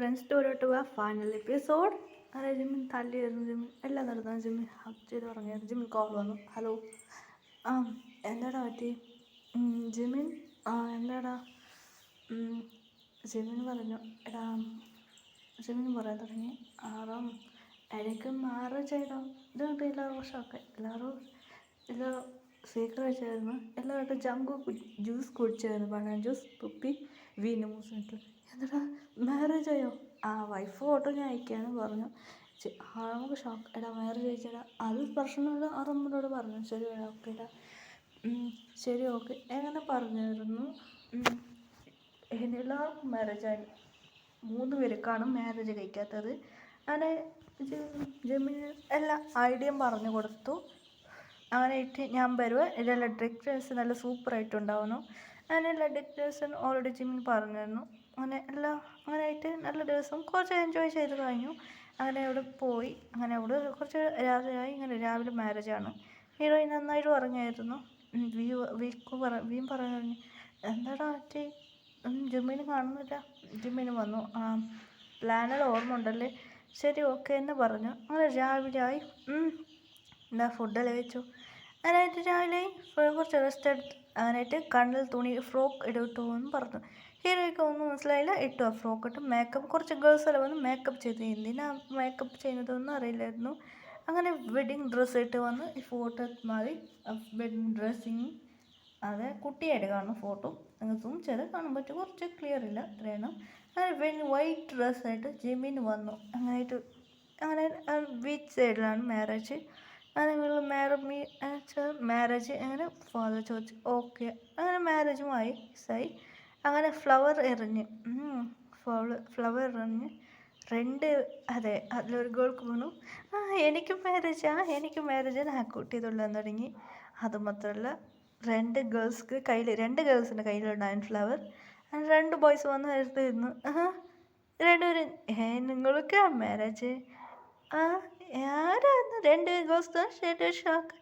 Friends to final episode. അതെ, ജിമ്മിൻ തല്ലിയായിരുന്നു. ജിമ്മിൻ എല്ലാം നടന്നു. ജിമ്മിൻ ഹക്ക് ചെയ്ത് പറഞ്ഞായിരുന്നു. ജിമ്മിൻ കോൾ വന്നു. ഹലോ, ആ എന്താടാ പറ്റി? ജിമ്മിൻ എന്താടാ? ജിമ്മിൻ പറഞ്ഞു, എടാ ജിമ്മിൻ പറയാൻ തുടങ്ങി, ആറാം എനിക്ക് മാരേജ് ചെയ്തോ. ഇത് കണ്ട് എല്ലാവരും ഷോക്കെ. എല്ലാവരും സീക്രട്ട് വെച്ചായിരുന്നു. എല്ലാവരും ജങ്കു ജ്യൂസ് കുടിച്ചായിരുന്നു. ബനാന ജ്യൂസ് തുപ്പി വീണ്ടും മൂസിട്ട്. എന്നിട്ടാ മാരേജ് ആയോ? വൈഫ് ഫോട്ടോ ഞാൻ അയക്കാന്ന് പറഞ്ഞു. നമുക്ക് ഷോക്ക്. എടാ മാരേജ് അയച്ചടാ, അത് പ്രശ്നമില്ല. അറമ്മനോട് പറഞ്ഞു. ശരി ഓക്കെ എടാ, ശരി ഓക്കെ എങ്ങനെ പറഞ്ഞായിരുന്നു. എല്ലാവർക്കും മാരേജ് ആയി. 3 പേർക്കാണ് മാരേജ് കഴിക്കാത്തത്. അങ്ങനെ ജമിന് എല്ലാ ഐഡിയയും പറഞ്ഞു കൊടുത്തു. അങ്ങനെയായിട്ട് ഞാൻ വരുവ. ഇതെല്ലാം ഡെക്കറേഷൻ നല്ല സൂപ്പറായിട്ടുണ്ടാവുന്നു. അങ്ങനെയുള്ള ഡെക്കറേഷൻ ഓൾറെഡി ജിമ്മിൻ പറഞ്ഞിരുന്നു. അങ്ങനെയായിട്ട് നല്ല ദിവസം കുറച്ച് എൻജോയ് ചെയ്ത് കഴിഞ്ഞു. അങ്ങനെ അവിടെ പോയി. അങ്ങനെ അവിടെ കുറച്ച് രാത്രിയായി. ഇങ്ങനെ രാവിലെ മാരേജാണ്. ഹീറോയിൻ നന്നായിട്ട് പറഞ്ഞായിരുന്നു. വീം പറഞ്ഞു, എന്താടാ പറ്റി? ജിമ്മിന് കാണുന്നില്ല. ജിമ്മിന് വന്നു. പ്ലാനെല്ലാം ഓർമ്മ ഉണ്ടല്ലേ? ശരി ഓക്കെ എന്ന് പറഞ്ഞു. അങ്ങനെ രാവിലെ ആയി. എന്താ ഫുഡെല്ലാം വെച്ചു. അങ്ങനെയായിട്ട് രാവിലെ കുറച്ച് റെസ്റ്റ് എടുത്ത് അങ്ങനെയായിട്ട് കണ്ണിൽ തുണി ഫ്രോക്ക് ഇടട്ടോ എന്ന് പറഞ്ഞു. ഹീറോയ്ക്ക് ഒന്നും മനസ്സിലായില്ല. ഇട്ടു ആ ഫ്രോക്ക് ഇട്ട്. മേക്കപ്പ് കുറച്ച് ഗേൾസ് എല്ലാം വന്ന് മേക്കപ്പ് ചെയ്ത്. എന്തിനാ മേക്കപ്പ് ചെയ്യുന്നതൊന്നും അറിയില്ലായിരുന്നു. അങ്ങനെ വെഡിങ് ഡ്രസ്സ് ഇട്ട് വന്ന് ഈ ഫോട്ടോ മാറി. വെഡിങ് ഡ്രസ്സിങ് അതെ കുട്ടിയായിട്ട് കാണും ഫോട്ടോ. നിങ്ങൾ സൂം ചെയ്ത് കാണാൻ പറ്റും. കുറച്ച് ക്ലിയർ ഇല്ല, അത്രയാണ്. അങ്ങനെ വൈറ്റ് ഡ്രസ്സായിട്ട് ജിമ്മിന് വന്നു. അങ്ങനെ ബീച്ച് സൈഡിലാണ് മാരേജ്. അങ്ങനെ മാരേജ് അങ്ങനെ ഫാദർ ചോദിച്ചു ഓക്കെ. അങ്ങനെ മാരേജുമായി സായി. അങ്ങനെ ഫ്ലവർ എറിഞ്ഞ് അതെ അതിലൊരു ഗേൾക്ക് വീണു. എനിക്ക് മാരേജ് ആ കുട്ടി തുള്ളാൻ തുടങ്ങി. അതുമാത്രമല്ല 2 ഗേൾസിൻ്റെ കയ്യിലുണ്ടായിരുന്നു ഫ്ലവർ. 2 ബോയ്സ് വന്ന് എടുത്തിരുന്നു. രണ്ടുപേരും നിങ്ങൾക്ക് മാരേജ് ആരാന്ന്? 2 ഗേൾസ് ഷോക്ക്.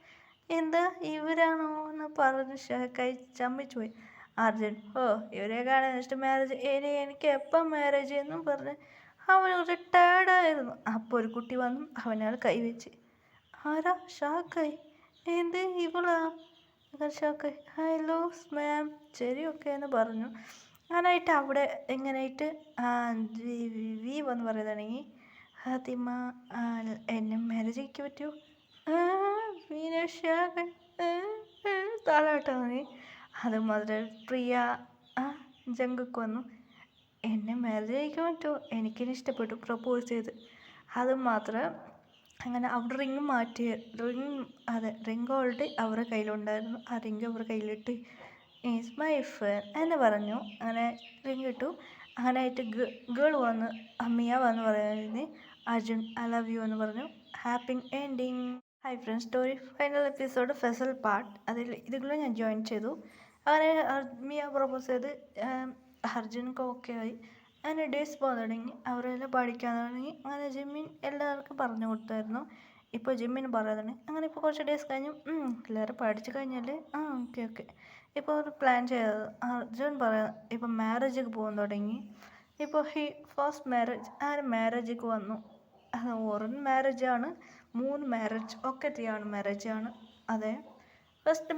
എന്താ ഇവരാണോ എന്ന് പറഞ്ഞ് ഷോക്കായി ചമ്മിച്ചു പോയി. അർജുൻ ഇവരെ കാണാൻ ഇഷ്ടം മാരേജ് എനിക്ക് എപ്പം മാരേജ് എന്നും പറഞ്ഞ് അവൻ കുറച്ച് ടയർഡായിരുന്നു. അപ്പോൾ ഒരു കുട്ടി വന്നു അവനയാൾ കൈവച്ച്. ആരാ? ഷോക്കായി. എന്ത് ഇവളാ? ഷോക്കായി. ഹലോ മാം, ശരി ഓക്കെ എന്ന് പറഞ്ഞു. അങ്ങനായിട്ട് അവിടെ എങ്ങനെയായിട്ട് വി വന്ന് പറയാൻ തുടങ്ങി. ഫാത്തിമ എന്നെ മാരേജ് കഴിക്കാൻ പറ്റുമോ? താളാട്ടാ മതി. അതുമാത്രം പ്രിയ ജങ്കുക്ക് വന്നു. എന്നെ മാരേജ് കഴിക്കാൻ പറ്റുമോ? എനിക്കിനെ ഇഷ്ടപ്പെട്ടു. പ്രപ്പോസ് ചെയ്ത്. അതുമാത്രം അങ്ങനെ അവിടെ റിങ് മാറ്റി. റിങ് ഓൾറെഡി അവരുടെ കയ്യിലുണ്ടായിരുന്നു. ആ റിങ് അവരുടെ കയ്യിലിട്ട് ഈസ് മൈ ഫ്രണ്ട് എന്ന് പറഞ്ഞു. അങ്ങനെ റിങ് ഇട്ടു. അങ്ങനെയായിട്ട് ഗേൾ വന്ന് അമ്മിയ വന്ന് പറയുന്നത് അർജുൻ ഐ ലവ് യു എന്ന് പറഞ്ഞു. Happy ending. Hi friends story final episode Faisal part. ഇതിൽ ഞാൻ ജോയിൻ ചെയ്തു. അങ്ങനെ മിയ പ്രപ്പോസ് ചെയ്ത് അർജുനക്ക് ഓക്കെ ആയി. അങ്ങനെ ഡേയ്സ് പോകാൻ തുടങ്ങി. അവരെല്ലാം പഠിക്കാൻ തുടങ്ങി. അങ്ങനെ ജിമ്മിൻ എല്ലാവർക്കും പറഞ്ഞു കൊടുത്തായിരുന്നു. ഇപ്പോൾ ജിമ്മിന് പറയാൻ തുടങ്ങി. അങ്ങനെ ഇപ്പോൾ കുറച്ച് ഡേയ്സ് കഴിഞ്ഞു. എല്ലാവരും പഠിച്ചു കഴിഞ്ഞാൽ ഓക്കെ ഇപ്പോൾ ഒരു പ്ലാൻ ചെയ്തത് അർജുൻ പറയാം. ഇപ്പോൾ മാരേജിക്ക് പോകാൻ തുടങ്ങി. ഇപ്പോൾ ഫസ്റ്റ് മാരേജിക്ക് വന്നു. ഒരു മാരേജാണ്, 3 മാരേജ് ഒക്കെയാണ് മാരേജാണ്. അതെ ഫസ്റ്റ്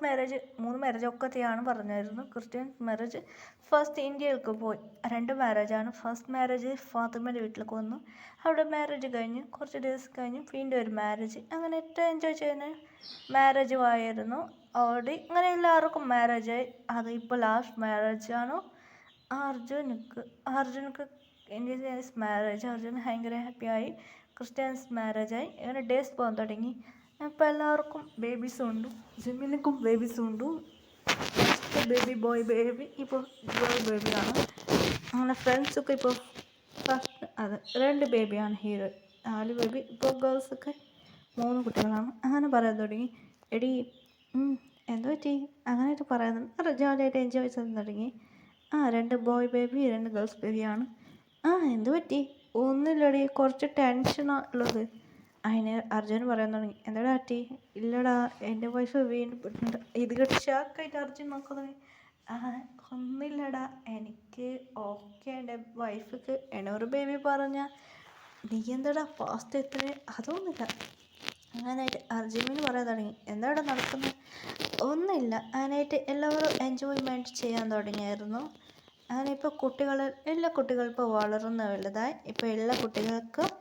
മാരേജ് 3 മാരേജ് ഒക്കത്തെയാണ് പറഞ്ഞായിരുന്നു. ക്രിസ്ത്യൻ മാരേജ് ഫസ്റ്റ് ഇന്ത്യയിലേക്ക് പോയി. 2 മാരേജാണ്. ഫസ്റ്റ് മാരേജ് ഫാത്തിമയുടെ വീട്ടിലേക്ക് വന്നു. അവിടെ മാരേജ് കഴിഞ്ഞ് കുറച്ച് ദിവസം കഴിഞ്ഞ് വീണ്ടും ഒരു മാരേജ്. അങ്ങനെ ഏറ്റവും എൻജോയ് ചെയ്യുന്ന മാരേജും ആയിരുന്നു ഓൾറെഡി. അങ്ങനെ എല്ലാവർക്കും മാരേജായി. അത് ഇപ്പോൾ ലാസ്റ്റ് മാരേജാണ് അർജുനക്ക് ഇന്ത്യൻസ് മാരേജ്. അർജുൻ ഭയങ്കര ഹാപ്പിയായി. ക്രിസ്ത്യൻസ് മാരേജായി. അങ്ങനെ ഡേയ്സ് പോകാൻ തുടങ്ങി. ഇപ്പോൾ എല്ലാവർക്കും ബേബീസും ഉണ്ട്. ജിമ്മിനും ബേബീസും ഉണ്ട്. ബോയ് ബേബി ഇപ്പോൾ ഗേൾ ബേബിയാണ്. അങ്ങനെ ഫ്രണ്ട്സൊക്കെ ഇപ്പോൾ ഫസ്റ്റ് 2 ബേബിയാണ്. 4 ബേബി. ഇപ്പോൾ ഗേൾസൊക്കെ 3 കുട്ടികളാണ്. അങ്ങനെ പറയാൻ തുടങ്ങി. എടി എന്ത് പറ്റി? അങ്ങനെയായിട്ട് പറയാൻ ജോലിയായിട്ട് എൻജോയ് ചെയ്യാൻ തുടങ്ങി. 2 ബോയ് ബേബി 2 ഗേൾസ് ബേബിയാണ്. എന്ത് പറ്റി? ഒന്നുമില്ലടി, കുറച്ച് ടെൻഷനാണ് ഉള്ളത്. അതിന് അർജുൻ പറയാൻ തുടങ്ങി. എന്താടാ പറ്റി? ഇല്ലടാ, എൻ്റെ വൈഫ് വീണ്ടും ഇത് കേട്ട് ഷാക്കായിട്ട് അർജുൻ നോക്കാൻ തുടങ്ങി. ആ ഒന്നുമില്ലടാ, എനിക്ക് ഓക്കെ. എൻ്റെ വൈഫിക്ക് എണൂറ് ബേബി പറഞ്ഞ നീ എന്താടാ ഫാസ്റ്റ് എത്ര, അതൊന്നുമില്ല. അങ്ങനായിട്ട് അർജുമിന് പറയാൻ തുടങ്ങി, എന്താടാ നടക്കുന്നത്? ഒന്നുമില്ല. അങ്ങനായിട്ട് എല്ലാവരും എൻജോയ്മെൻറ്റ് ചെയ്യാൻ തുടങ്ങിയായിരുന്നു. അങ്ങനെ ഇപ്പോൾ എല്ലാ കുട്ടികളും ഇപ്പോൾ വളർന്ന് വലുതായി. ഇപ്പോൾ എല്ലാ കുട്ടികൾക്കും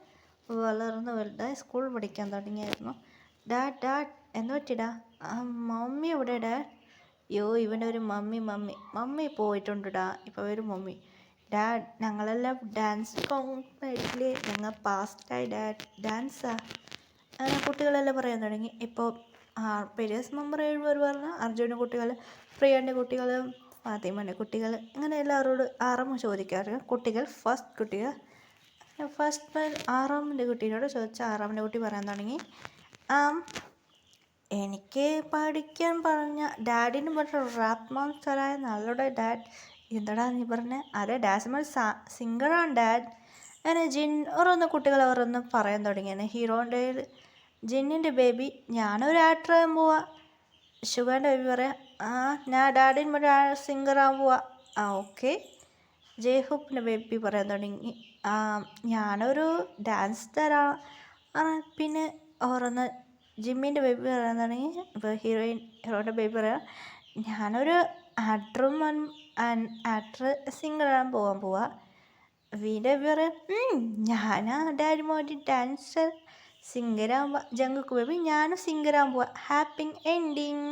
വളർന്ന് വലുതായി സ്കൂൾ പഠിക്കാൻ തുടങ്ങിയായിരുന്നു. ഡാഡ് എന്താ പറ്റിടാ? ആ മമ്മി എവിടെ ഡാഡ്? യോ ഇവൻ്റെ ഒരു മമ്മി പോയിട്ടുണ്ടാ, ഇപ്പോൾ വരും മമ്മി. ഡാഡ് ഞങ്ങളെല്ലാം ഡാൻസ് കോമ്പറ്റീഷനിൽ ഞങ്ങൾ പാസ്റ്റായി ഡാഡ്, ഡാൻസാ. അങ്ങനെ കുട്ടികളെല്ലാം പറയാൻ തുടങ്ങി. ഇപ്പോൾ പേരേഴ്സ് മെമ്പർ 7 പേർ പറഞ്ഞ അർജുൻ്റെ കുട്ടികൾ, പ്രിയൻ്റെ കുട്ടികൾ, ഫാത്തിമൻ്റെ കുട്ടികൾ, അങ്ങനെ എല്ലാവരോട് ആറാമ ചോദിക്കാറ്. ഫസ്റ്റ് ആറാമിൻ്റെ കുട്ടീനോട് ചോദിച്ച ആറാമിൻ്റെ കുട്ടി പറയാൻ തുടങ്ങി, എനിക്ക് പഠിക്കാൻ പറഞ്ഞ ഡാഡിന് പറഞ്ഞ റാപ്പ് മോൺസ്റ്ററായ നല്ലോടെ ഡാഡ്. എന്താടാ നീ പറഞ്ഞ? അതെ ഡാസ്മൽ സിംഗറാണ് ഡാഡ്. അങ്ങനെ ഓരോന്ന് കുട്ടികൾ ഓരോന്ന് പറയാൻ തുടങ്ങിയാണ്. ഹീറോൻ്റെ ജിന്നിൻ്റെ ബേബി ഞാനൊരു ആക്ടറാകാൻ പോവാ. ഷുഗറിൻ്റെ ബേബി പറയാം, ഞാൻ ഡാഡിന് പറഞ്ഞ സിംഗറാകാൻ പോവാ. ഓക്കെ. ജയ്ഹൂപ്പിൻ്റെ ബേബി പറയാൻ തുടങ്ങി, ഞാനൊരു ഡാൻസ് തരാം. പിന്നെ ഓരോന്ന് ജിമ്മിൻ്റെ ബേബി പറയാൻ തുടങ്ങി. ഇപ്പോൾ ഹീറോയുടെ ബേബി പറയാം, ഞാനൊരു സിംഗറാകാൻ പോവാ. വീൻ്റെ ബേബി പറയാം, ഞാനാ ഡാഡി മോഡി ഡാൻസർ സിംഗറാകുമ്പോൾ. ജങ്കുക്ക് ബേബി ഞാനും സിംഗറാകാൻ പോവാ. Happy ending.